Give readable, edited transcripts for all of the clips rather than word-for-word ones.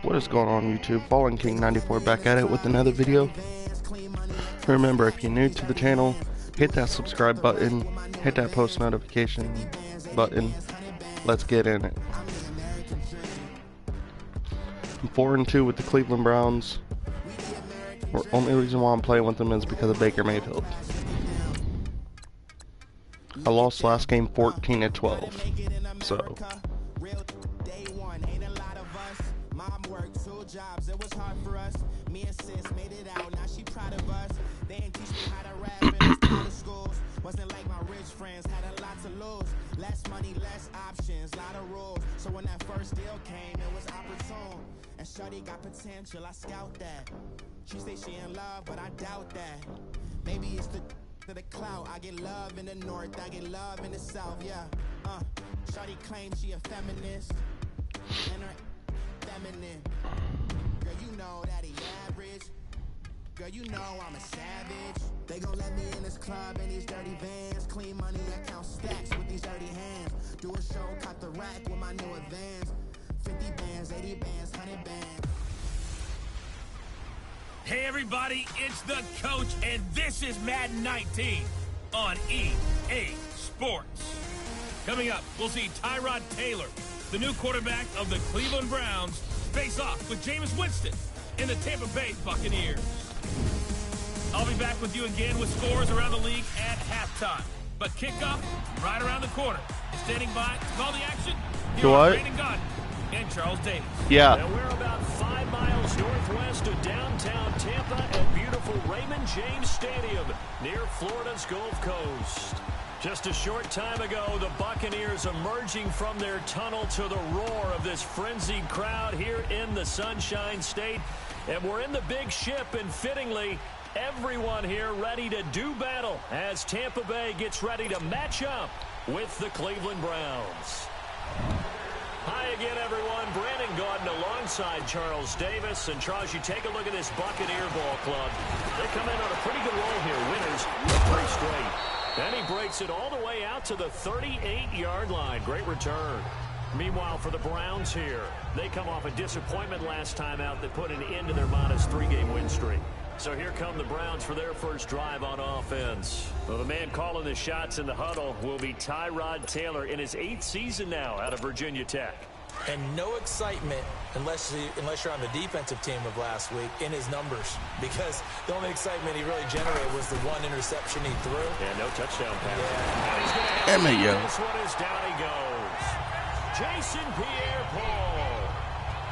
What is going on YouTube? Fallen King 94 back at it with another video. Remember, if you're new to the channel, hit that subscribe button, hit that post notification button. Let's get in it. I'm 4-2 with the Cleveland Browns. The only reason why I'm playing with them is because of Baker Mayfield. I lost last game 14-12. So jobs, it was hard for us. Me and sis made it out, now she proud of us. They ain't teach me how to rap in the schools. Wasn't like my rich friends, had a lot to lose. Less money, less options, lot of rules. So when that first deal came, it was opportune. And shorty got potential, I scout that. She say she in love, but I doubt that. Maybe it's the clout. I get love in the north, I get love in the south, yeah. Shorty claims she a feminist. And her feminine. Girl, you know that he average. Girl, you know I'm a savage. They gon' let me in this club in these dirty vans. Clean money, I count stacks with these dirty hands. Do a show, cut the rack with my new advance. 50 bands, 80 bands, 100 bands. Hey everybody, it's the coach, and this is Madden 19 on EA Sports. Coming up, we'll see Tyrod Taylor, the new quarterback of the Cleveland Browns, face off with Jameis Winston in the Tampa Bay Buccaneers. I'll be back with you again with scores around the league at halftime. But kickoff right around the corner. And standing by to call the action, here are Brandon Gott and Charles Davis. Yeah. And we're about 5 miles northwest of downtown Tampa at beautiful Raymond James Stadium near Florida's Gulf Coast. Just a short time ago, the Buccaneers emerging from their tunnel to the roar of this frenzied crowd here in the Sunshine State. And we're in the big ship, and fittingly, everyone here ready to do battle as Tampa Bay gets ready to match up with the Cleveland Browns. Hi again, everyone. Brandon Gaudin alongside Charles Davis. And Charles, you take a look at this Buccaneer ball club. They come in on a pretty good roll here. Winners of 3 straight. And he breaks it all the way out to the 38-yard line. Great return. Meanwhile, for the Browns here, they come off a disappointment last time out that put an end to their modest 3-game win streak. So here come the Browns for their first drive on offense. Well, the man calling the shots in the huddle will be Tyrod Taylor in his 8th season now out of Virginia Tech. And no excitement unless you're on the defensive team of last week in his numbers, because the only excitement he really generated was the 1 interception he threw. Yeah, no touchdown pass. Yeah. And he's going to have this one as down he goes. Jason Pierre-Paul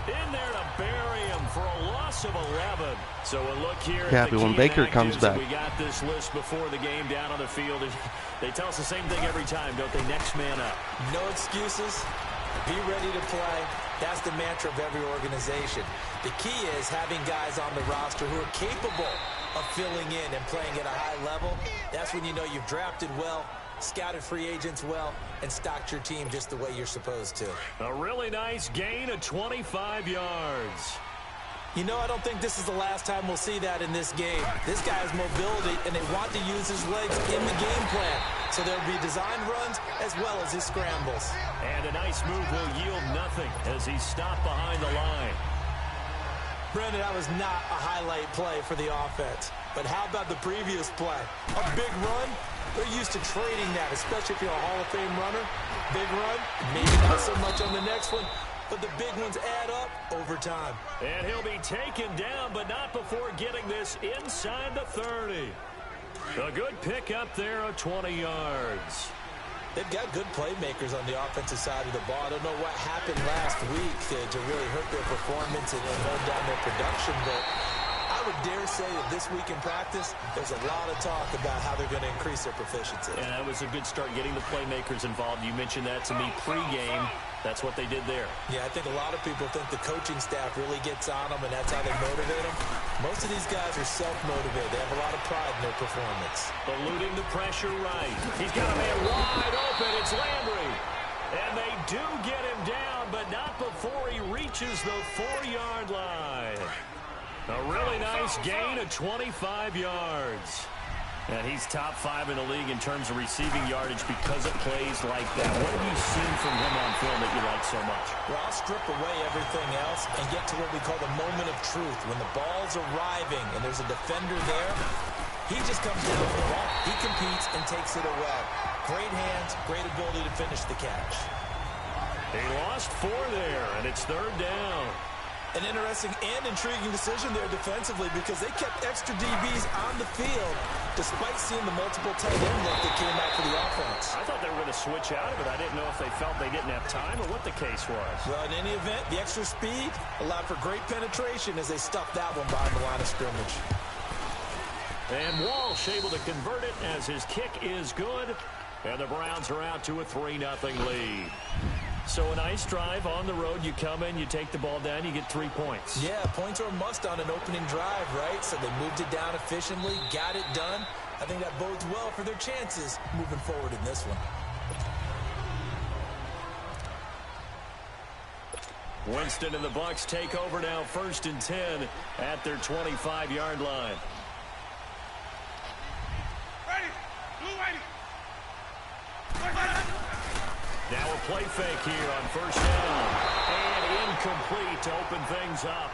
in there to bury him for a loss of 11. So a look here at the when Baker comes back. We got this list before the game down on the field. They tell us the same thing every time, don't they? Next man up. No excuses. Be ready to play. That's the mantra of every organization. The key is having guys on the roster who are capable of filling in and playing at a high level. That's when you know you've drafted well, scouted free agents well, and stocked your team just the way you're supposed to. A really nice gain of 25 yards. You know, I don't think this is the last time we'll see that in this game. This guy has mobility, and they want to use his legs in the game plan. So there'll be design runs as well as his scrambles. And a nice move will yield nothing as he's stopped behind the line. Brandon, that was not a highlight play for the offense. But how about the previous play? A big run? They're used to trading that, especially if you're a Hall of Fame runner. Big run, maybe not so much on the next one, but the big ones add up over time. And he'll be taken down, but not before getting this inside the 30. A good pick up there of 20 yards. They've got good playmakers on the offensive side of the ball. I don't know what happened last week to really hurt their performance and hold down their production, but I would dare say that this week in practice, there's a lot of talk about how they're going to increase their proficiency. And that was a good start getting the playmakers involved. You mentioned that to me pregame. That's what they did there. Yeah, I think a lot of people think the coaching staff really gets on them, and that's how they motivate them. Most of these guys are self-motivated. They have a lot of pride in their performance. Eluding the pressure right. He's got a man wide open. It's Landry. And they do get him down, but not before he reaches the 4-yard line. A really nice gain of 25 yards. And he's top 5 in the league in terms of receiving yardage because of plays like that. What have you seen from him on film that you like so much? Well, I'll strip away everything else and get to what we call the moment of truth. When the ball's arriving and there's a defender there, he just comes down with the ball. He competes and takes it away. Great hands, great ability to finish the catch. He lost 4 there, and it's 3rd down. An interesting and intriguing decision there defensively because they kept extra DBs on the field despite seeing the multiple tight end look that came out for the offense. I thought they were going to switch out of it. I didn't know if they felt they didn't have time or what the case was. Well, in any event, the extra speed allowed for great penetration as they stuffed that one behind the line of scrimmage. And Walsh able to convert it as his kick is good. And the Browns are out to a 3-0 lead. So a nice drive on the road. You come in, you take the ball down, you get 3 points. Yeah, points are a must on an opening drive, right? So they moved it down efficiently, got it done. I think that bodes well for their chances moving forward in this one. Winston and the Bucs take over now, 1st and 10 at their 25-yard line. Now a play fake here on 1st down. And incomplete to open things up.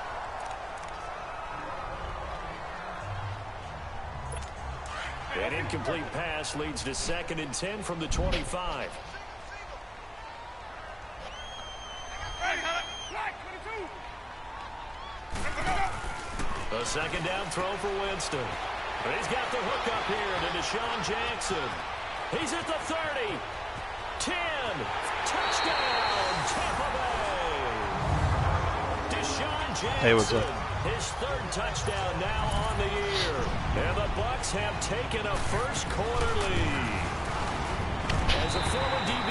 An incomplete pass leads to 2nd and 10 from the 25. A 2nd down throw for Winston. He's got the hook up here to Deshaun Jackson. He's at the 30. 10. Touchdown, Tampa Bay. Deshaun Jackson. Hey, what's up? His 3rd touchdown now on the year. And the Bucs have taken a first-quarter lead. As a former DB,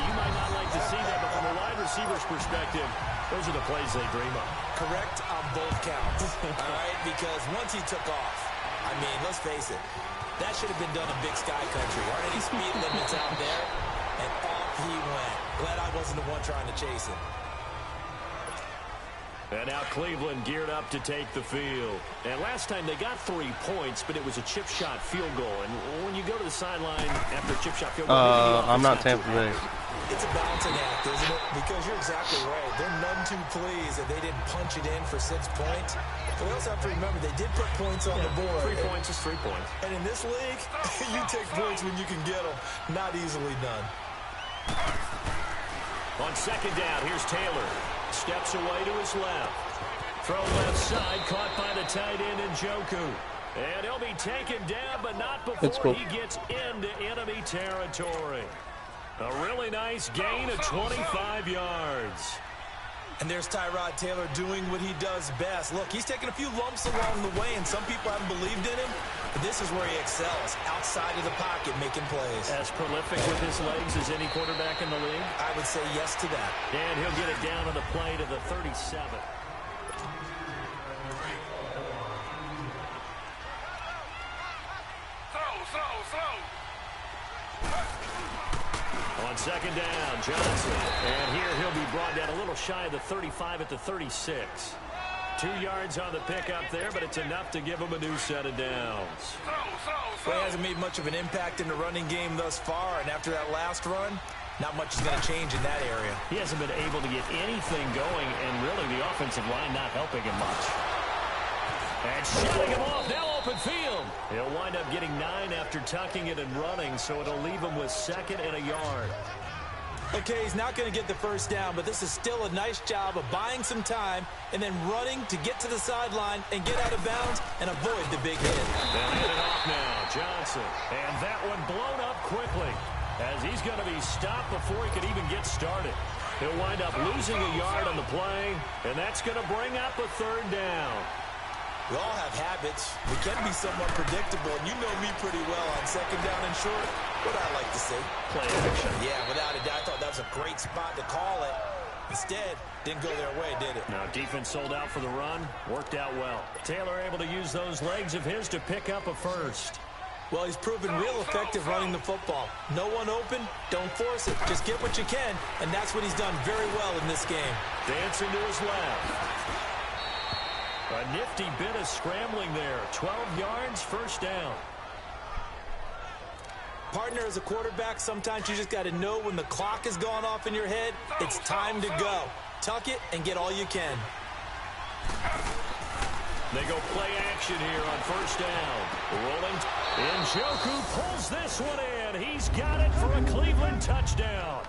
you might not like to see that, but from a wide receiver's perspective, those are the plays they dream of. Correct on both counts, all right? Because once he took off, I mean, let's face it, that should have been done in Big Sky Country. Aren't any speed limits out there? And off he went. Glad I wasn't the one trying to chase him. And now Cleveland geared up to take the field. And last time they got 3 points, but it was a chip shot field goal. And when you go to the sideline after a chip shot field goal, I'm not Tampa Bay. It's a balancing act, isn't it? Because you're exactly right. They're none too pleased that they didn't punch it in for 6 points. But we also have to remember they did put points on the board. 3 points is 3 points. And in this league, you take points when you can get them. Not easily done. On 2nd down, here's Taylor. Steps away to his left. Throw left side, caught by the tight end Njoku. And he'll be taken down, but not before he gets into enemy territory. A really nice gain of 25 yards. And there's Tyrod Taylor doing what he does best. Look, he's taken a few lumps along the way, and some people haven't believed in him. But this is where he excels, outside of the pocket, making plays. As prolific with his legs as any quarterback in the league? I would say yes to that. And he'll get it down on the play to the 37. On 2nd down, Johnson. And here he'll be brought down a little shy of the 35 at the 36. 2 yards on the pickup there, but it's enough to give him a new set of downs. Well, he hasn't made much of an impact in the running game thus far, and after that last run, not much is going to change in that area. He hasn't been able to get anything going, and really the offensive line not helping him much. And shutting him off, now open field. He'll wind up getting 9 after tucking it and running, so it'll leave him with 2nd and a yard. Okay, he's not going to get the first down, but this is still a nice job of buying some time and then running to get to the sideline and get out of bounds and avoid the big hit. They'll hand it off now, Johnson. And that one blown up quickly as he's going to be stopped before he could even get started. He'll wind up losing a yard on the play, and that's going to bring up a 3rd down. We all have habits. We can be somewhat predictable, and you know me pretty well on 2nd down and short. What I like to see. Play action. Yeah, without a doubt, I thought that was a great spot to call it. Instead, didn't go their way, did it? No, defense sold out for the run. Worked out well. Taylor able to use those legs of his to pick up a first. Well, he's proven real effective running the football. No one open, don't force it. Just get what you can, and that's what he's done very well in this game. Dancing to his left. A nifty bit of scrambling there. 12 yards, 1st down. Partner, as a quarterback, sometimes you just got to know when the clock is going off in your head, it's time to go. Tuck it and get all you can. They go play action here on first down. Rolling. Njoku pulls this one in. He's got it for a Cleveland touchdown.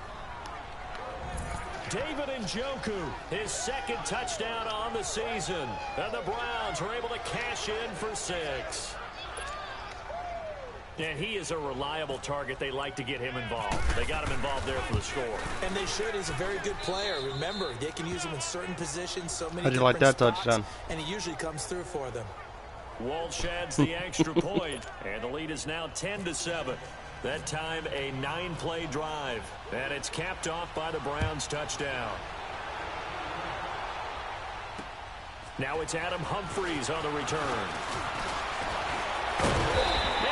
David Njoku, his second touchdown on the season. And the Browns are able to cash in for 6. And he is a reliable target. They like to get him involved. They got him involved there for the score. And they should. He's a very good player. Remember, they can use him in certain positions, so many How'd you different like that spots, touchdown? and he usually comes through for them. Walsh adds the extra point, and the lead is now 10-7. That time, a 9-play drive, and it's capped off by the Browns' touchdown. Now it's Adam Humphries on the return.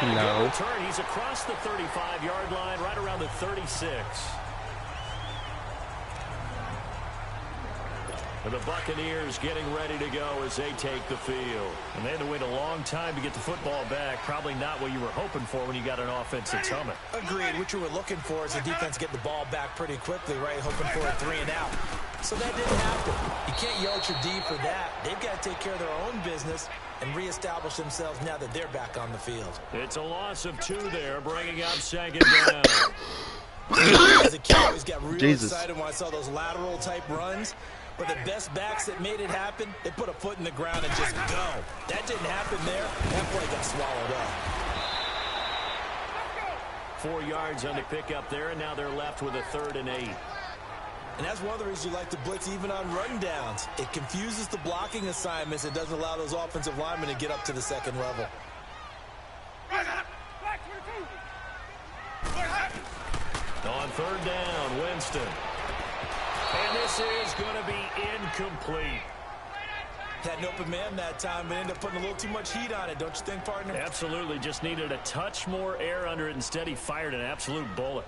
No. Return. He's across the 35-yard line, right around the 36. And the Buccaneers getting ready to go as they take the field. And they had to wait a long time to get the football back. Probably not what you were hoping for when you got an offense that's humming. Agreed. What you were looking for is the defense get the ball back pretty quickly, right? Hoping for a 3 and out. So that didn't happen. You can't yell at your D for that. They've got to take care of their own business and reestablish themselves now that they're back on the field. It's a loss of 2 there, bringing up second down. As a kid, I always got real excited when I saw those lateral-type runs. But the best backs that made it happen, they put a foot in the ground and just go. That didn't happen there. That play got swallowed up. 4 yards on the pickup there, and now they're left with a 3rd and 8. And that's one of the reasons you like to blitz even on run downs. It confuses the blocking assignments. It doesn't allow those offensive linemen to get up to the second level. On 3rd down, Winston. And this is going to be incomplete. Had an open man that time, but ended up putting a little too much heat on it, don't you think, partner? Absolutely. Just needed a touch more air under it. Instead, he fired an absolute bullet.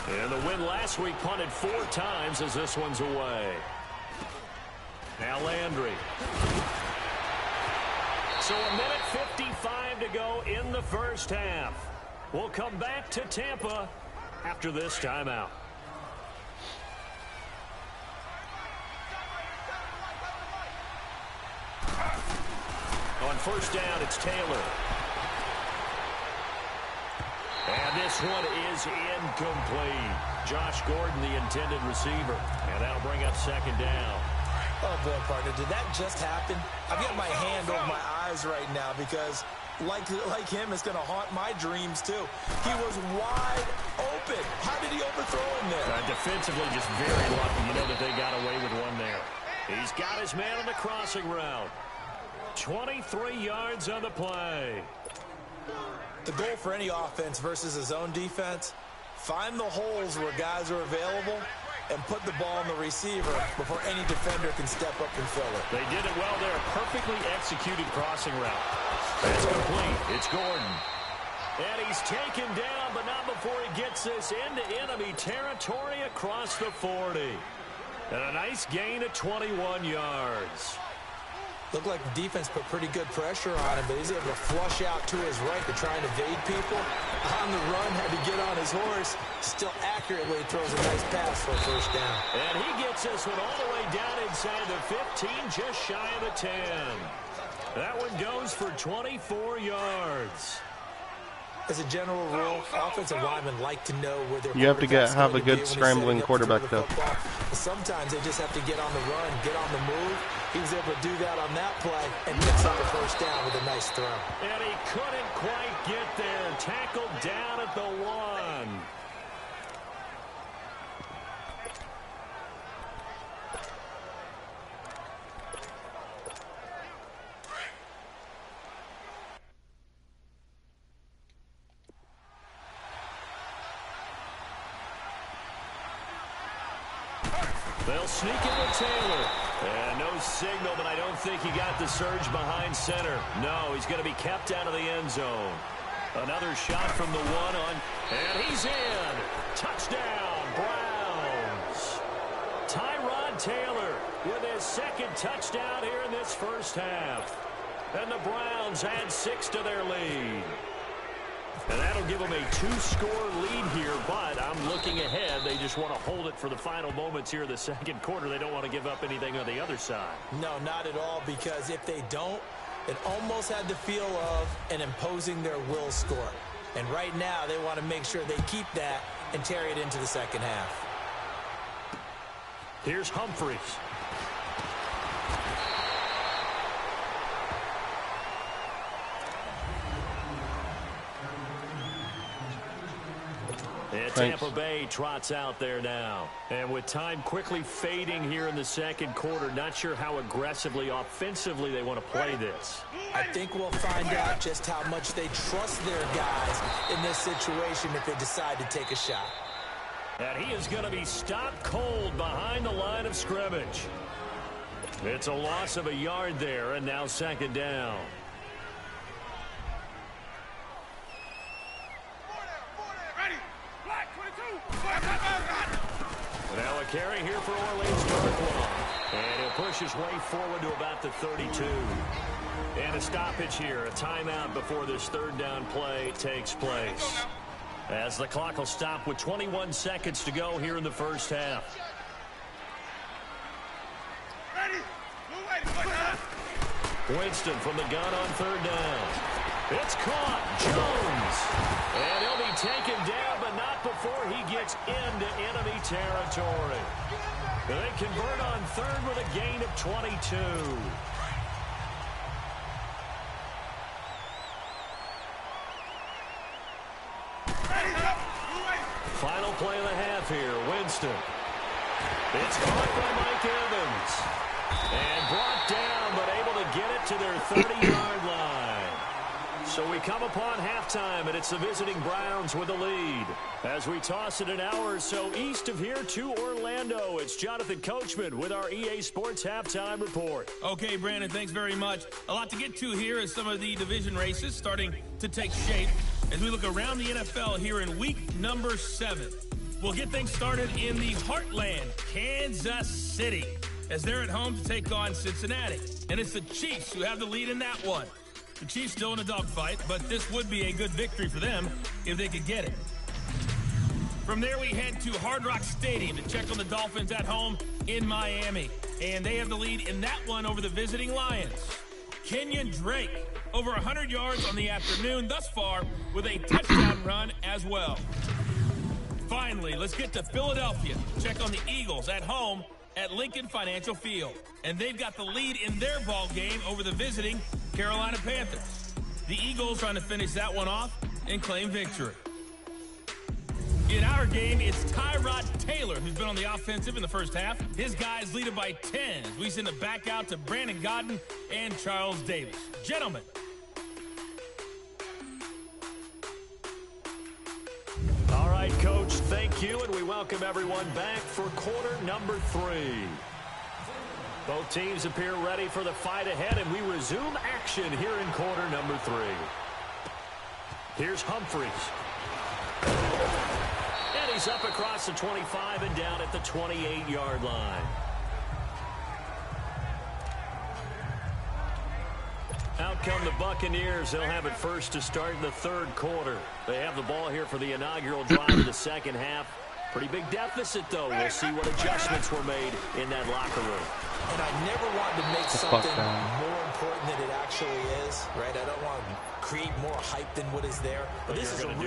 And the win last week punted 4 times as this one's away. Now Landry. So a minute 55 to go in the first half. We'll come back to Tampa after this timeout. On first down, it's Taylor. And this one is incomplete. Josh Gordon, the intended receiver. And that'll bring up second down. Oh, boy, partner, did that just happen? I've got my hand over my eyes right now because, like him, it's going to haunt my dreams, too. He was wide open. How did he overthrow him there? Defensively, just very lucky. You know that they got away with one there. He's got his man on the crossing route. 23 yards on the play. The goal for any offense versus a zone defense, find the holes where guys are available and put the ball on the receiver before any defender can step up and fill it. They did it well there. Perfectly executed crossing route. That's complete. It's Gordon. And he's taken down, but not before he gets this into enemy territory across the 40. And a nice gain of 21 yards. Looked like the defense put pretty good pressure on him, but he's able to flush out to his right to try and evade people. On the run, had to get on his horse. Still accurately throws a nice pass for a first down. And he gets this one all the way down inside the 15, just shy of the 10. That one goes for 24 yards. As a general rule, offensive linemen like to know where their You have to have a good when scrambling quarterback, though. Sometimes they just have to get on the run, get on the move. He was able to do that on that play and mix up the first down with a nice throw. And he couldn't quite get there. Tackled down at the 1. They'll sneak in with Taylor. And no signal, but I don't think he got the surge behind center. No, he's going to be kept out of the end zone. Another shot from the 1 on, and he's in. Touchdown, Browns. Tyrod Taylor with his second touchdown here in this first half. And the Browns add 6 to their lead. And that'll give them a 2-score lead here, but I'm looking ahead. They just want to hold it for the final moments here in the second quarter. They don't want to give up anything on the other side. No, not at all, because if they don't, it almost had the feel of an imposing their will score. And right now, they want to make sure they keep that and carry it into the second half. Here's Humphries. And Tampa Bay trots out there now. And with time quickly fading here in the second quarter, not sure how aggressively, offensively they want to play this. I think we'll find out just how much they trust their guys in this situation if they decide to take a shot. And he is going to be stopped cold behind the line of scrimmage. It's a loss of a yard there, and now second down. Now a carry here for Orleans Darkwa. And he'll push his way forward to about the 32. And a stoppage here, a timeout before this third down play takes place. As the clock will stop with 21 seconds to go here in the first half. Winston from the gun on third down. It's caught. Jones. And he'll be taken down, but not before he gets into enemy territory. They convert on third with a gain of 22. Final play of the half here. Winston. It's caught by Mike Evans. And brought down, but able to get it to their 30-yard line. So we come upon halftime, and it's the visiting Browns with the lead. As we toss it an hour or so east of here to Orlando, it's Jonathan Coachman with our EA Sports Halftime Report. Okay, Brandon, thanks very much. A lot to get to here as some of the division races starting to take shape as we look around the NFL here in week number 7. We'll get things started in the heartland, Kansas City, as they're at home to take on Cincinnati. And it's the Chiefs who have the lead in that one. The Chiefs still in a dogfight, but this would be a good victory for them if they could get it. From there, we head to Hard Rock Stadium to check on the Dolphins at home in Miami. And they have the lead in that one over the visiting Lions. Kenyon Drake, over 100 yards on the afternoon thus far with a touchdown run as well. Finally, let's get to Philadelphia. Check on the Eagles at home at Lincoln Financial Field. And they've got the lead in their ball game over the visiting Carolina Panthers. The Eagles trying to finish that one off and claim victory. In our game, it's Tyrod Taylor who's been on the offensive in the first half. His guys lead it by 10. We send it back out to Brandon Godden and Charles Davis. Gentlemen. All right, Coach, thank you, and we welcome everyone back for quarter number 3. Both teams appear ready for the fight ahead, and we resume action here in quarter number 3. Here's Humphries. And he's up across the 25 and down at the 28-yard line. Out come the Buccaneers. They'll have it first to start the third quarter. They have the ball here for the inaugural drive of the second half. Pretty big deficit, though. We'll see what adjustments were made in that locker room. And I never wanted to make something more important than it actually is, right? I don't want to create more hype than what is there. But this is I'm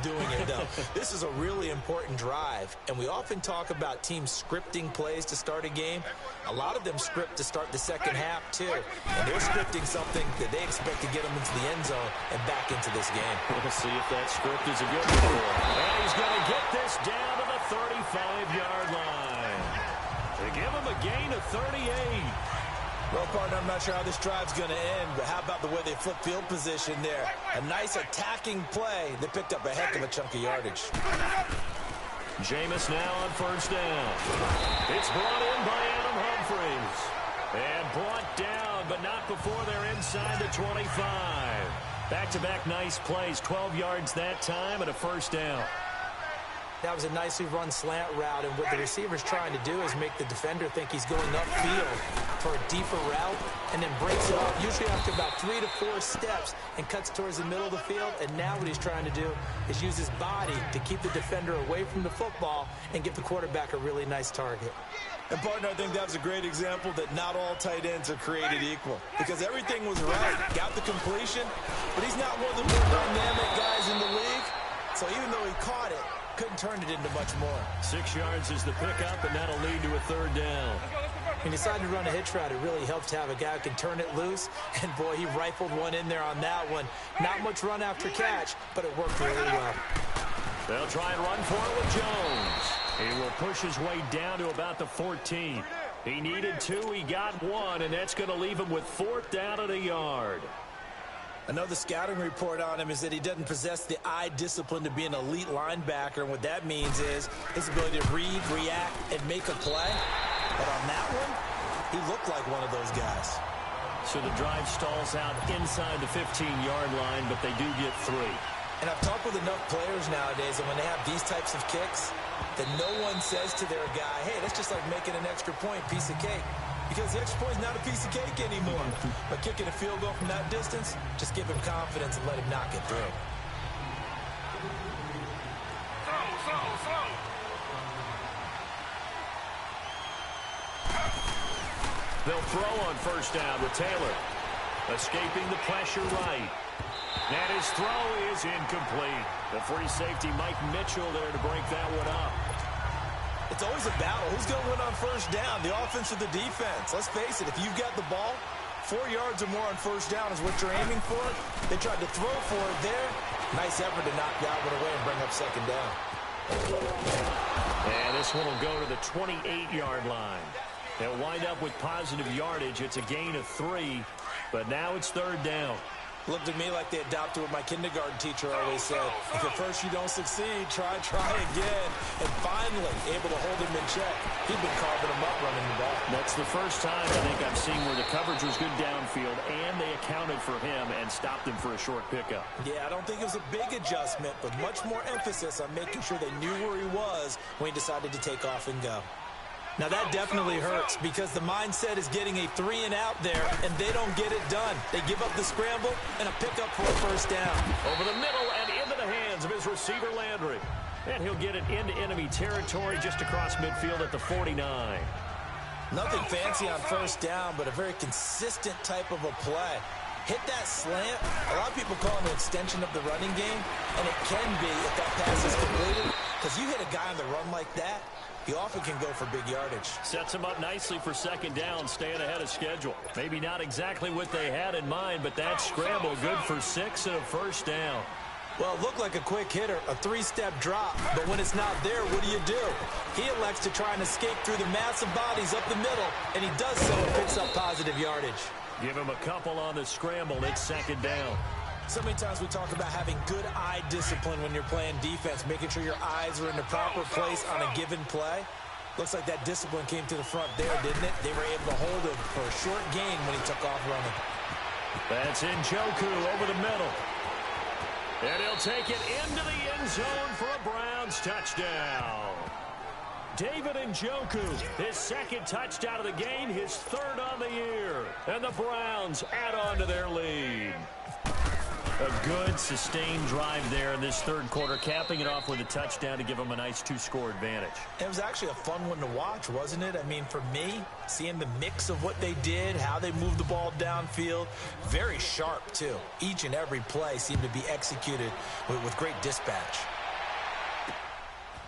doing it, though. This is a really important drive. And we often talk about teams scripting plays to start a game. A lot of them script to start the second half, too. And they're scripting something that they expect to get them into the end zone and back into this game. We'll see if that script is a good one for him. And he's going to get this down to the 35-yard line. They give him a gain of 38. Well, partner, I'm not sure how this drive's going to end, but how about the way they flip field position there? A nice attacking play that picked up a heck of a chunk of yardage. Jameis now on first down. It's brought in by Adam Humphries. And brought down, but not before they're inside the 25. Back-to-back nice plays, 12 yards that time and a first down. That was a nicely run slant route, and what the receiver's trying to do is make the defender think he's going upfield for a deeper route, and then breaks it off, usually after about 3 to 4 steps, and cuts towards the middle of the field. And now what he's trying to do is use his body to keep the defender away from the football and give the quarterback a really nice target. And, partner, I think that was a great example that not all tight ends are created equal, because everything was right. Got the completion, but he's not one of the more dynamic guys in the league. So even though he caught it, couldn't turn it into much more. 6 yards is the pickup, and that'll lead to a 3rd down. He decided to run a hitch route. It really helps to have a guy who can turn it loose. And, boy, he rifled one in there on that one. Not much run after catch, but it worked really well. They'll try and run for it with Jones. He will push his way down to about the 14. He needed 2. He got 1, and that's going to leave him with 4th down at a yard. Another scouting report on him is that he doesn't possess the eye discipline to be an elite linebacker. And what that means is his ability to read, react, and make a play. But on that one, he looked like one of those guys. So the drive stalls out inside the 15-yard line, but they do get 3. And I've talked with enough players nowadays, and when they have these types of kicks, that no one says to their guy, hey, that's just like making an extra point, piece of cake. Because the extra point is not a piece of cake anymore. But kicking a field goal from that distance, just give him confidence and let him knock it through. They'll throw on 1st down with Taylor. Escaping the pressure right. And his throw is incomplete. The free safety, Mike Mitchell, there to break that one up. It's always a battle. Who's going to win on 1st down, the offense or the defense? Let's face it, if you've got the ball, 4 yards or more on 1st down is what you're aiming for. They tried to throw for it there. Nice effort to knock that one away and bring up 2nd down. And this one will go to the 28-yard line. They'll wind up with positive yardage. It's a gain of 3, but now it's 3rd down. Looked to me like they adopted what my kindergarten teacher always said. If at first you don't succeed, try again. And finally, able to hold him in check. He'd been carving him up running the ball. That's the first time I think I've seen where the coverage was good downfield, and they accounted for him and stopped him for a short pickup. Yeah, I don't think it was a big adjustment, but much more emphasis on making sure they knew where he was when he decided to take off and go. Now, that definitely hurts because the mindset is getting a 3-and-out there, and they don't get it done. They give up the scramble and a pickup for a 1st down. Over the middle and into the hands of his receiver, Landry. And he'll get it into enemy territory just across midfield at the 49. Nothing fancy on 1st down, but a very consistent type of a play. Hit that slant. A lot of people call it an extension of the running game, and it can be if that pass is completed, because you hit a guy on the run like that, he often can go for big yardage. Sets him up nicely for 2nd down, staying ahead of schedule. Maybe not exactly what they had in mind, but that scramble good for 6 and a 1st down. Well, it looked like a quick hitter, a 3-step drop, but when it's not there, what do? He elects to try and escape through the massive bodies up the middle, and he does so and picks up positive yardage. Give him a couple on the scramble. It's 2nd down. So many times we talk about having good eye discipline when you're playing defense, making sure your eyes are in the proper place on a given play. Looks like that discipline came to the front there, didn't it? They were able to hold him for a short gain when he took off running. That's Njoku over the middle. And he'll take it into the end zone for a Browns touchdown. David Njoku, his 2nd touchdown of the game, his 3rd on the year. And the Browns add on to their lead. A good, sustained drive there in this 3rd quarter, capping it off with a touchdown to give them a nice 2-score advantage. It was actually a fun one to watch, wasn't it? I mean, for me, seeing the mix of what they did, how they moved the ball downfield, very sharp, too. Each and every play seemed to be executed with great dispatch.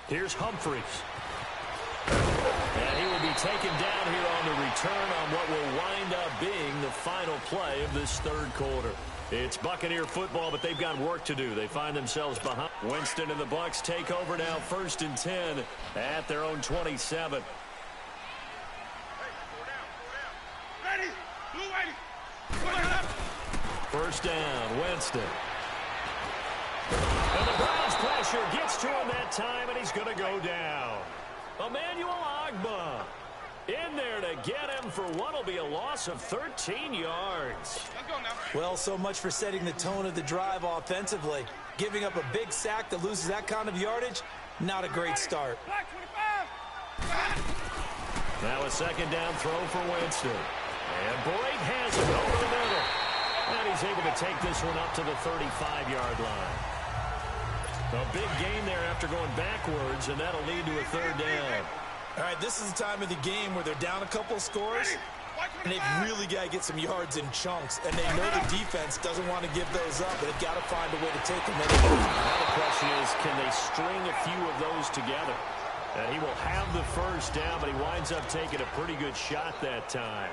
Here's Humphries. And he will be taken down here on the return on what will wind up being the final play of this 3rd quarter. It's Buccaneer football, but they've got work to do. They find themselves behind. Winston and the Bucs take over now, 1st and 10 at their own 27. Ready? Blue ready. 1st down, Winston. And the Browns pressure gets to him that time, and he's going to go down. Emmanuel Ogbah in there to get him for what will be a loss of 13 yards. Well, so much for setting the tone of the drive offensively. Giving up a big sack that loses that kind of yardage, Not a great start. Now a second down throw for Winston. And Boyd has it over the middle. And he's able to take this one up to the 35-yard line. A big gain there after going backwards, and that'll lead to a third down. All right, this is the time of the game where they're down a couple of scores, and they've really got to get some yards in chunks, and they know the defense doesn't want to give those up, but they've got to find a way to take them in. Now the question is, can they string a few of those together? And he will have the first down, but he winds up taking a pretty good shot that time.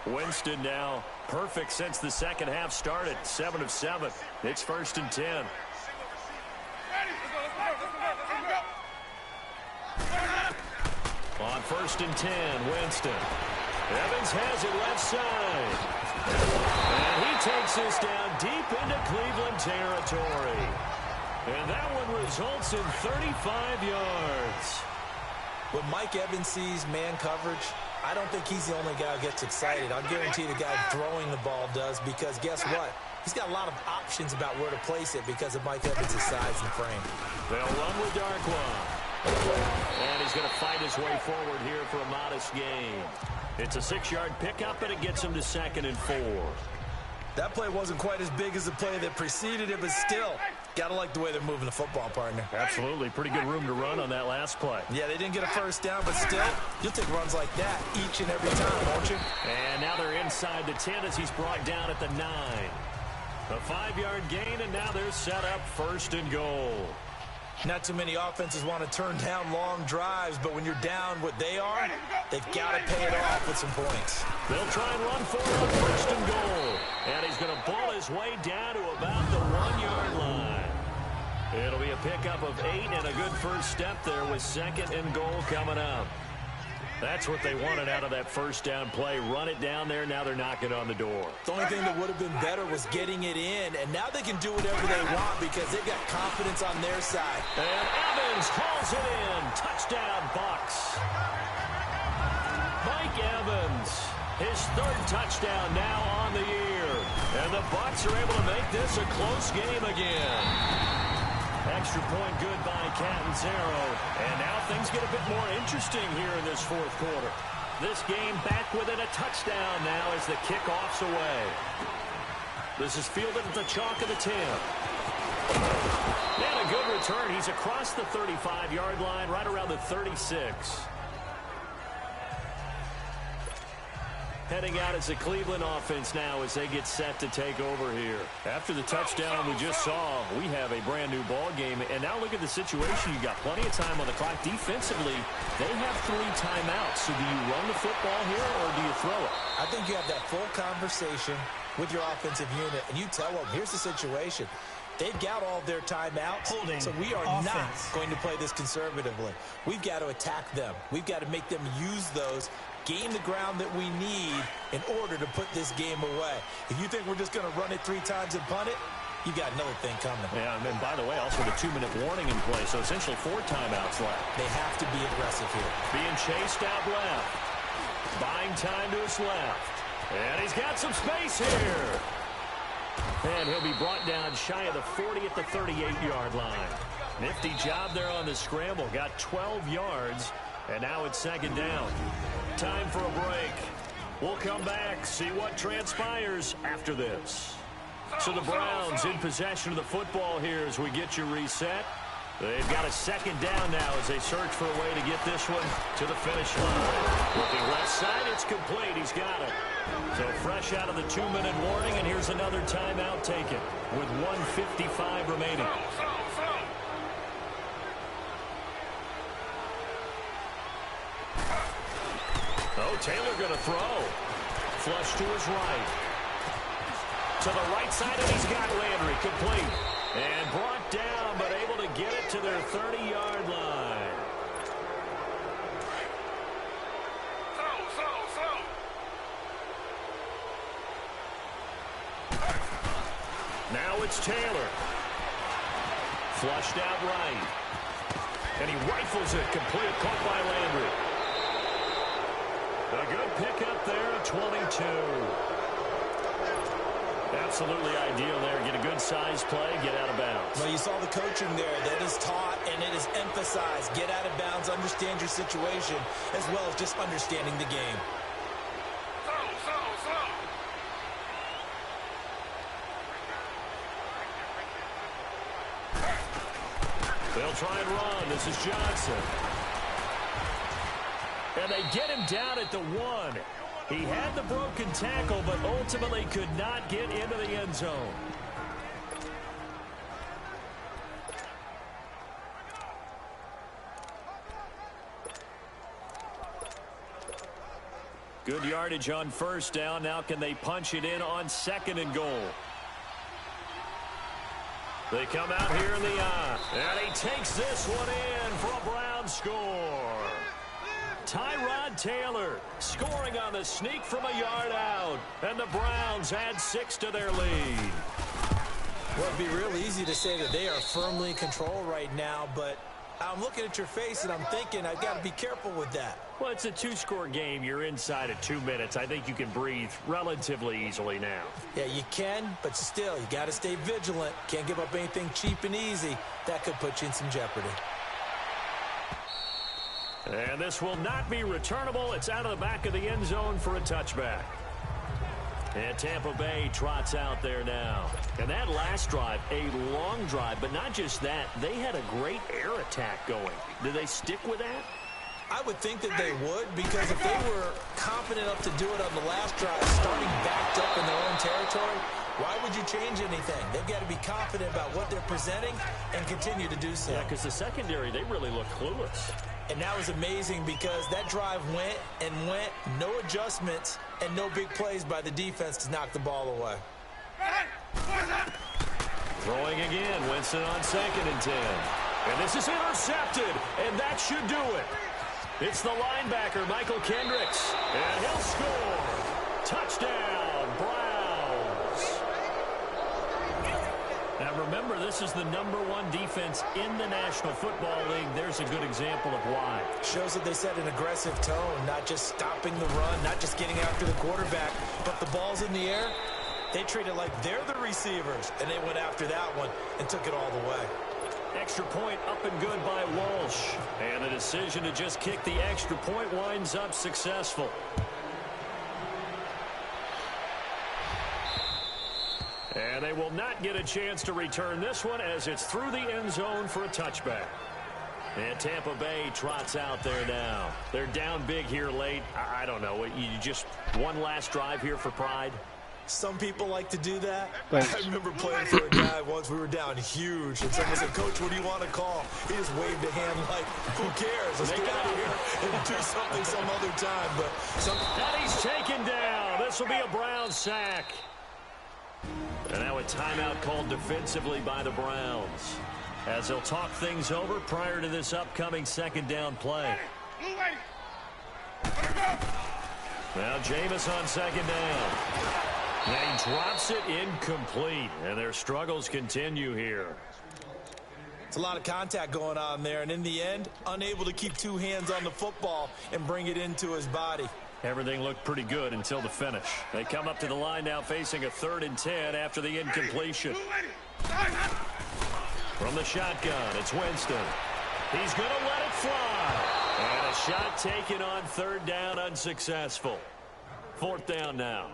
Winston now perfect since the second half started, 7 of 7. It's 1st and 10. On 1st and 10, Winston. Evans has it left side. And he takes this down deep into Cleveland territory. And that one results in 35 yards. When Mike Evans sees man coverage, I don't think he's the only guy who gets excited. I'll guarantee the guy throwing the ball does, because guess what? He's got a lot of options about where to place it because of Mike Evans' size and frame. They'll run with Darkwa. And he's going to fight his way forward here for a modest gain. It's a 6-yard pickup, and it gets him to 2nd and 4. That play wasn't quite as big as the play that preceded it, but still, got to like the way they're moving the football, partner. Absolutely. Pretty good room to run on that last play. Yeah, they didn't get a first down, but still, you'll take runs like that each and every time, won't you? And now they're inside the 10 as he's brought down at the 9. A 5-yard gain, and now they're set up 1st and goal. Not too many offenses want to turn down long drives, but when you're down what they are, they've got to pay it off with some points. They'll try and run for it on 1st and goal. And he's going to ball his way down to about the 1-yard line. It'll be a pickup of 8 and a good first step there with 2nd and goal coming up. That's what they wanted out of that first down play. Run it down there. Now they're knocking on the door. The only thing that would have been better was getting it in, and now they can do whatever they want because they've got confidence on their side. And Evans hauls it in. Touchdown, Bucks. Mike Evans, his 3rd touchdown now on the year. And the Bucks are able to make this a close game again. Extra point good by Catanzaro. And now things get a bit more interesting here in this 4th quarter. This game back within a touchdown now as the kickoff's away. This is fielded at the chalk of the 10. And a good return. He's across the 35-yard line, right around the 36. Heading out as the Cleveland offense now as they get set to take over here. After the touchdown we just saw, we have a brand new ball game. And now look at the situation. You got plenty of time on the clock. Defensively, they have 3 timeouts. So do you run the football here or do you throw it? I think you have that full conversation with your offensive unit, and you tell them, here's the situation. They've got all their timeouts, so we are not going to play this conservatively. We've got to attack them. We've got to make them use those, gain the ground that we need in order to put this game away. If you think we're just going to run it 3 times and punt it, you got another thing coming. Yeah, and by the way, also the 2-minute warning in play, so essentially 4 timeouts left. They have to be aggressive here. Being chased out left. Buying time to his left. And he's got some space here. And he'll be brought down shy of the 40 at the 38-yard line. Nifty job there on the scramble. Got 12 yards, and now it's 2nd down. Time for a break. We'll come back, see what transpires after this. So the Browns in possession of the football here as we get you reset. They've got a 2nd down now as they search for a way to get this one to the finish line. Looking left side, it's complete. He's got it. So fresh out of the 2-minute warning, and here's another timeout taken with 1:55 remaining. Oh, Taylor going to throw. Flush to his right. To the right side, and he's got Landry complete. And brought down, but able to get it to their 30-yard line. Now it's Taylor. Flushed out right. And he rifles it complete. Caught by Landry. A good pickup there at 22. Absolutely ideal there. Get a good size play, get out of bounds. Well, you saw the coaching there. That is taught and it is emphasized. Get out of bounds, understand your situation, as well as just understanding the game. They'll try and run. This is Johnson. And they get him down at the 1. He had the broken tackle, but ultimately could not get into the end zone. Good yardage on first down. Now can they punch it in on 2nd and goal? They come out here in the eye. And he takes this one in for a Brown score. Tyrod Taylor scoring on the sneak from a yard out. And the Browns add 6 to their lead. Well, it'd be real easy to say that they are firmly in control right now, but I'm looking at your face and I'm thinking I've got to be careful with that. Well, it's a 2-score game. You're inside of 2 minutes. I think you can breathe relatively easily now. Yeah, you can, but still, you got to stay vigilant. Can't give up anything cheap and easy. That could put you in some jeopardy. And this will not be returnable. It's out of the back of the end zone for a touchback. And Tampa Bay trots out there now. And that last drive, a long drive, but not just that. They had a great air attack going. Did they stick with that? I would think that they would, because if they were confident enough to do it on the last drive, starting backed up in their own territory, why would you change anything? They've got to be confident about what they're presenting and continue to do so. Yeah, because the secondary, they really look clueless. And that was amazing because that drive went and went, no adjustments, and no big plays by the defense to knock the ball away. Throwing again, Winston on 2nd and 10. And this is intercepted, and that should do it. It's the linebacker, Michael Kendricks, and he'll score. Touchdown, Browns. Now remember, this is the #1 defense in the National Football League. There's a good example of why. Shows that they set an aggressive tone, not just stopping the run, not just getting after the quarterback, but the ball's in the air. They treat it like they're the receivers, and they went after that one and took it all the way. Extra point up and good by Walsh. And the decision to just kick the extra point winds up successful. And they will not get a chance to return this one as it's through the end zone for a touchback. And Tampa Bay trots out there now. They're down big here late. I don't know. You just one last drive here for pride? Some people like to do that. Thanks. I remember playing for a guy once. We were down huge, and someone said, "Coach, what do you want to call?" He just waved a hand like, "Who cares? Let's get out of here and do something some other time." But and he's taken down. This will be a Browns sack. And now a timeout called defensively by the Browns, as they'll talk things over prior to this upcoming 2nd down play. Now Jameis on 2nd down. And he drops it incomplete. And their struggles continue here. it's a lot of contact going on there, and in the end, unable to keep 2 hands on the football and bring it into his body. Everything looked pretty good until the finish. They come up to the line now facing a 3rd and 10 after the incompletion. From the shotgun, it's Winston. He's going to let it fly. And a shot taken on 3rd down, unsuccessful. 4th down now.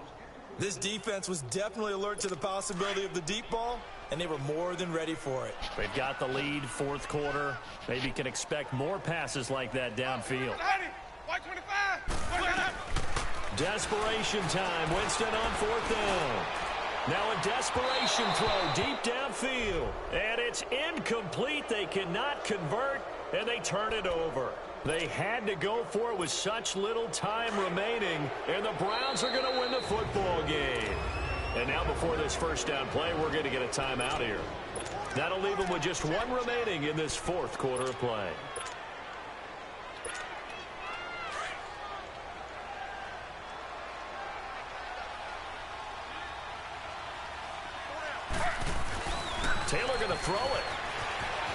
This defense was definitely alert to the possibility of the deep ball, and they were more than ready for it. They've got the lead, 4th quarter. Maybe can expect more passes like that downfield. Desperation time. Winston on 4th down. Now a desperation throw deep downfield. And it's incomplete. They cannot convert, and they turn it over. They had to go for it with such little time remaining, and the Browns are going to win the football game. And now before this 1st down play, we're going to get a timeout here. That'll leave them with just 1 remaining in this 4th quarter of play. Taylor going to throw it.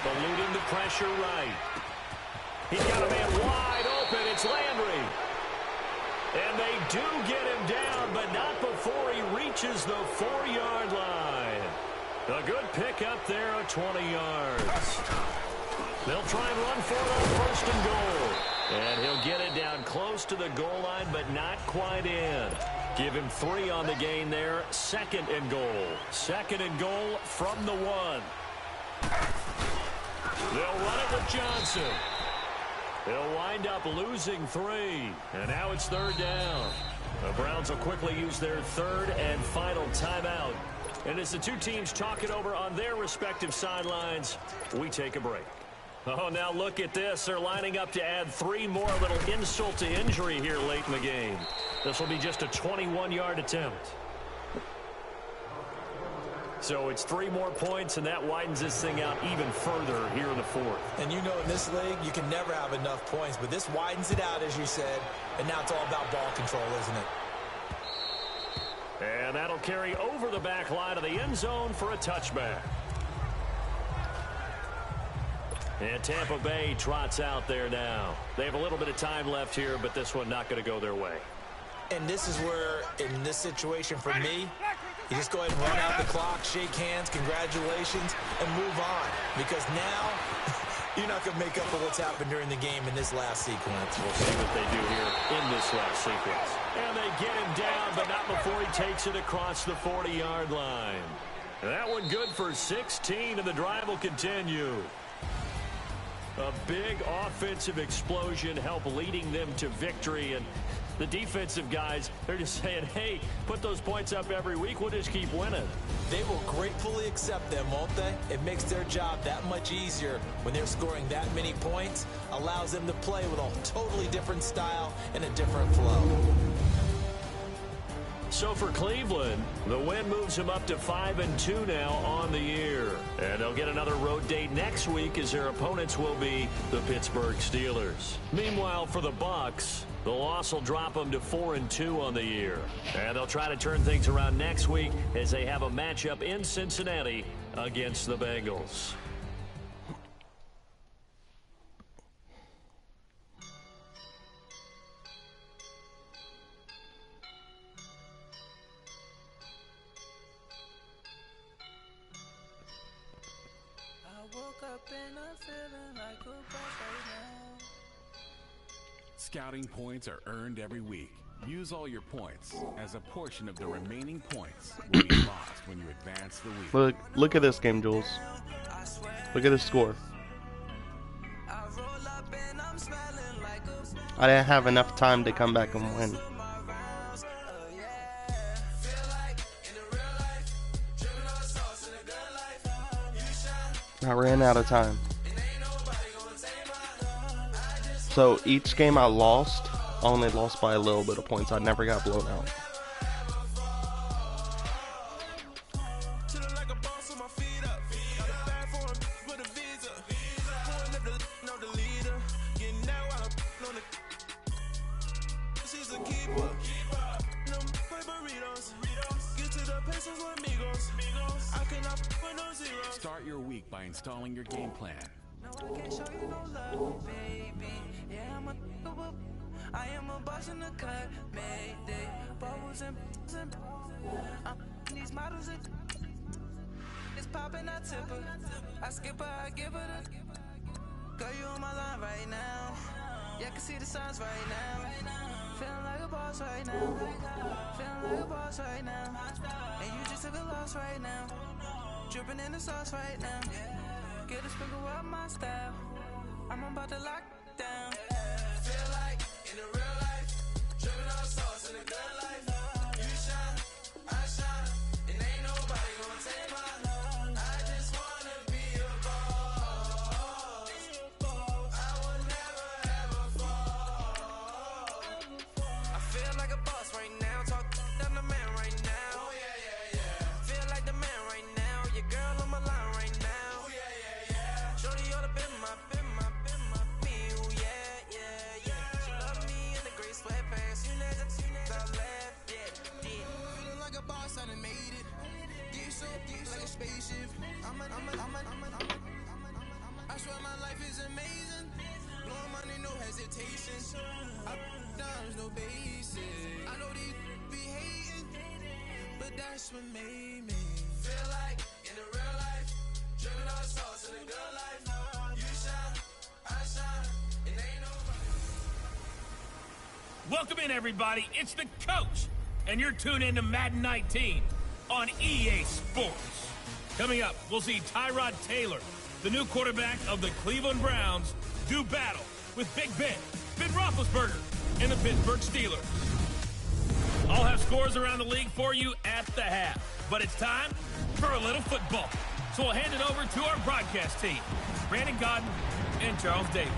Eluding the pressure right. He's got a man wide open. It's Landry. And they do get him down, but not before he reaches the 4-yard line. A good pickup there at 20 yards. They'll try and run for it on 1st and goal. And he'll get it down close to the goal line, but not quite in. Give him 3 on the gain there. 2nd and goal. 2nd and goal from the 1. They'll run it with Johnson. They'll wind up losing 3. And now it's 3rd down. The Browns will quickly use their 3rd and final timeout. And as the two teams talk it over on their respective sidelines, we take a break. Oh, now look at this. They're lining up to add 3 more, a little insult to injury here late in the game. This will be just a 21-yard attempt. So it's 3 more points, and that widens this thing out even further here in the 4th. And you know in this league, you can never have enough points, but this widens it out, as you said, and now it's all about ball control, isn't it? And that'll carry over the back line of the end zone for a touchback. And Tampa Bay trots out there now. They have a little bit of time left here, but this one not going to go their way. And this is where, in this situation for me, you just go ahead and run out the clock, shake hands, congratulations, and move on. Because now, you're not going to make up for what's happened during the game in this last sequence. We'll see what they do here in this last sequence. And they get him down, but not before he takes it across the 40-yard line. That one good for 16, and the drive will continue. A big offensive explosion help leading them to victory. And the defensive guys, they're just saying, hey, put those points up every week. We'll just keep winning. They will gratefully accept them, won't they? It makes their job that much easier when they're scoring that many points. Allows them to play with a totally different style and a different flow. So for Cleveland, the win moves them up to 5-2 now on the year. And they'll get another road date next week as their opponents will be the Pittsburgh Steelers. Meanwhile, for the Bucs, the loss will drop them to 4-2 on the year. And they'll try to turn things around next week as they have a matchup in Cincinnati against the Bengals. Scouting points are earned every week. Use all your points, as a portion of the remaining points will be lost when you advance the week. Look at this game, Jules. Look at the score. I didn't have enough time to come back and win. I ran out of time. So each game I lost, I only lost by a little bit of points. I never got blown out. Start your week by installing your game plan. I am a boss in the cut, Mayday, bubbles and these models it's popping, I tip her, I skip her, I give her the girl, you on my line right now, yeah, I can see the signs right now, feeling like a boss right now, feeling like a boss right now, and you just took a loss right now, dripping in the sauce right now, get a sprinkle up my style, I'm about to lock down, feel like in the real life, dripping on sauce in the good life, you shine, I shine, and ain't nobody gonna take my love, I just wanna be a boss, I would never ever fall, I feel like a boss right now, talk I'm the man right now, oh yeah, yeah, yeah, feel like the man right now, your girl on my line right now, oh yeah, yeah, yeah, shorty oughta been my spaceship. I swear my life is amazing. Blowing money, no hesitation. dimes, no basic. I know these be hating, but that's what made me feel like in the real life, driven all the sauce in the good life. You shine, I shine, it ain't nobody. Welcome in, everybody. It's the coach, and you're tuned in to Madden 19 on EA Sports. Coming up, we'll see Tyrod Taylor, the new quarterback of the Cleveland Browns, do battle with Big Ben Roethlisberger, and the Pittsburgh Steelers. I'll have scores around the league for you at the half, but it's time for a little football. So we'll hand it over to our broadcast team, Brandon Godden and Charles Davis.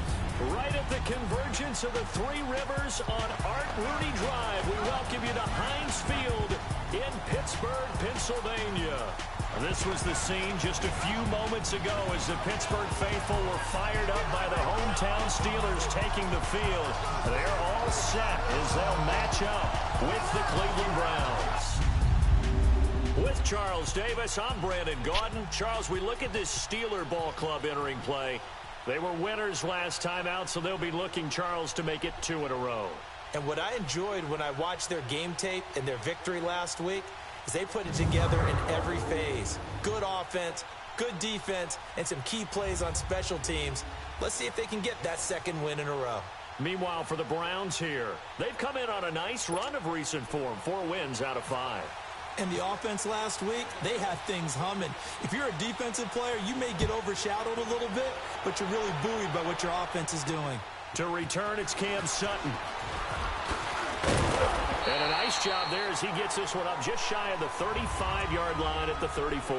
Right at the convergence of the Three Rivers on Art Rooney Drive, we welcome you to Heinz Field in Pittsburgh, Pennsylvania. This was the scene just a few moments ago as the Pittsburgh faithful were fired up by the hometown Steelers taking the field. They're all set as they'll match up with the Cleveland Browns. With Charles Davis, I'm Brandon Gaudin. Charles, we look at this Steeler ball club entering play. They were winners last time out, so they'll be looking, Charles, to make it 2 in a row. And what I enjoyed when I watched their game tape and their victory last week is they put it together in every phase. Good offense, good defense, and some key plays on special teams. Let's see if they can get that second win in a row. Meanwhile, for the Browns here, they've come in on a nice run of recent form, 4 wins out of 5. And the offense last week, they have things humming. If you're a defensive player, you may get overshadowed a little bit, but you're really buoyed by what your offense is doing. To return, it's Cam Sutton. And a nice job there as he gets this one up just shy of the 35-yard line at the 34.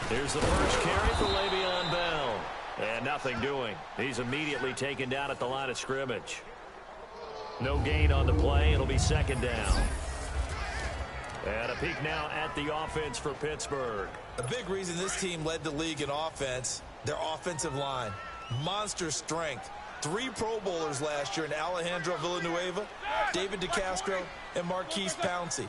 Here's the first carry for Le'Veon Bell. And nothing doing. He's immediately taken down at the line of scrimmage. No gain on the play. It'll be second down. And a peek now at the offense for Pittsburgh. A big reason this team led the league in offense, their offensive line. Monster strength. 3 Pro Bowlers last year in Alejandro Villanueva, David DeCastro, and Marquise Pouncey.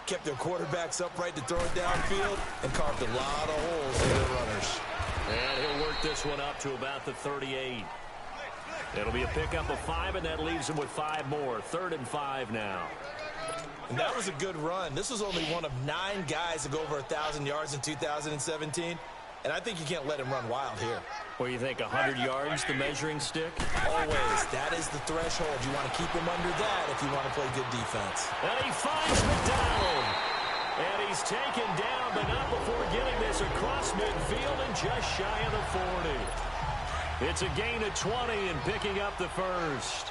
Kept their quarterbacks upright to throw it downfield and carved a lot of holes in their runners. And he'll work this one up to about the 38. It'll be a pickup of 5, and that leaves him with 5 more. 3rd and 5 now. And that was a good run. This was only one of 9 guys to go over 1,000 yards in 2017. And I think you can't let him run wild here. Well, you think 100 yards, the measuring stick? Always. That is the threshold. You want to keep him under that if you want to play good defense. And he finds McDonald. And he's taken down, but not before getting this across midfield and just shy of the 40. It's a gain of 20 and picking up the first.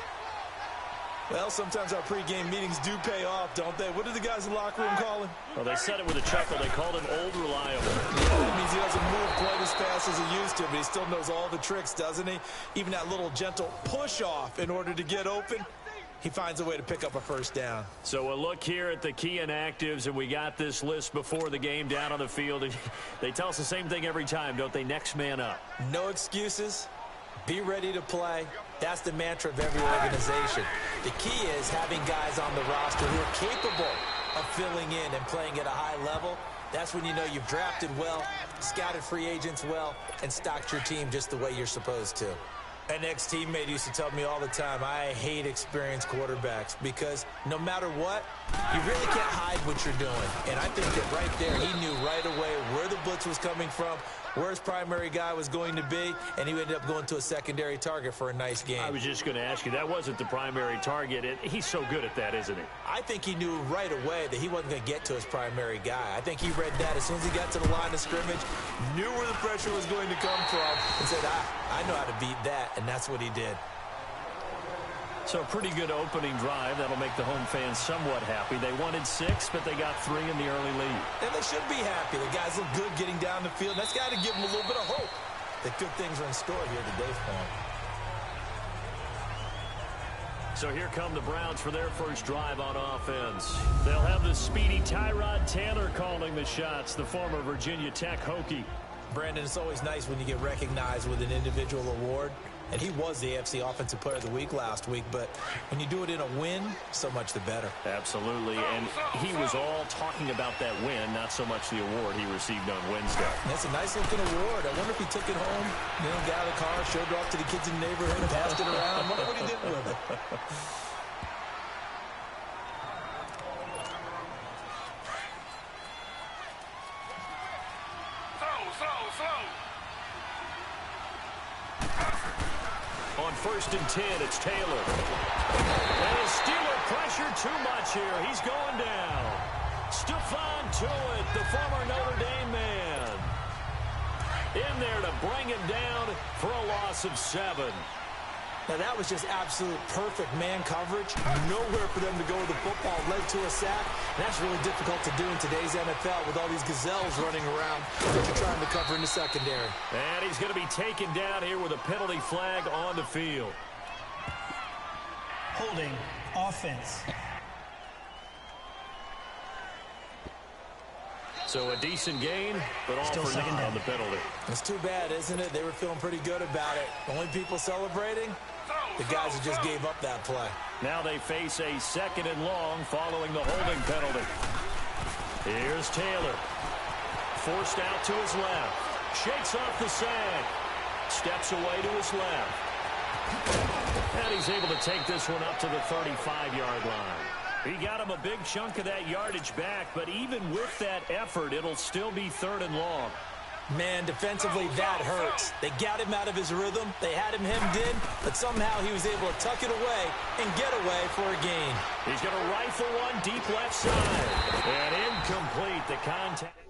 Well, sometimes our pregame meetings do pay off, don't they? What did the guys in the locker room call him? Well, they said it with a chuckle. They called him old reliable. Yeah, that means he doesn't move quite as fast as he used to, but he still knows all the tricks, doesn't he? Even that little gentle push-off in order to get open. He finds a way to pick up a first down. So a look here at the key inactives, and we got this list before the game down on the field. They tell us the same thing every time, don't they? Next man up. No excuses. Be ready to play. That's the mantra of every organization. The key is having guys on the roster who are capable of filling in and playing at a high level. That's when you know you've drafted well, scouted free agents well, and stocked your team just the way you're supposed to. An ex-teammate used to tell me all the time, I hate experienced quarterbacks because no matter what, you really can't hide what you're doing. And I think that right there, he knew right away where the blitz was coming from, where his primary guy was going to be, and he ended up going to a secondary target for a nice game. I was just going to ask you, that wasn't the primary target, and he's so good at that, isn't he? I think he knew right away that he wasn't going to get to his primary guy. I think he read that as soon as he got to the line of scrimmage, knew where the pressure was going to come from, and said, I know how to beat that, and that's what he did. So a pretty good opening drive. That'll make the home fans somewhat happy. They wanted 6, but they got 3 in the early lead. And they should be happy. The guys look good getting down the field. That's got to give them a little bit of hope that good things are in store here today for them. So here come the Browns for their first drive on offense. They'll have the speedy Tyrod Taylor calling the shots, the former Virginia Tech Hokie. Brandon, it's always nice when you get recognized with an individual award. And he was the AFC Offensive Player of the Week last week, but when you do it in a win, so much the better. Absolutely, and he was all talking about that win, not so much the award he received on Wednesday. That's a nice-looking award. I wonder if he took it home, got out of the car, showed it off to the kids in the neighborhood, and passed it around. I wonder what he did with it. On 1st and 10, it's Taylor. And his Steeler pressure too much here. He's going down. Stephon Tuitt, the former Notre Dame man, in there to bring him down for a loss of 7. Now, that was just absolute perfect man coverage. Nowhere for them to go with the football. Led to a sack. And that's really difficult to do in today's NFL with all these gazelles running around that you're trying to cover in the secondary. And he's going to be taken down here with a penalty flag on the field. Holding offense. So a decent gain, but all Still for second naught down on the penalty. It's too bad, isn't it? They were feeling pretty good about it. The only people celebrating, the guys who just gave up that play. Now they face a 2nd and long following the holding penalty. Here's Taylor. Forced out to his left. Shakes off the sack. Steps away to his left. And he's able to take this one up to the 35-yard line. He got him a big chunk of that yardage back, but even with that effort, it'll still be 3rd and long. Man, defensively, that hurts. They got him out of his rhythm. They had him hemmed in, but somehow he was able to tuck it away and get away for a gain. He's going to rifle one deep left side. And incomplete. The contact.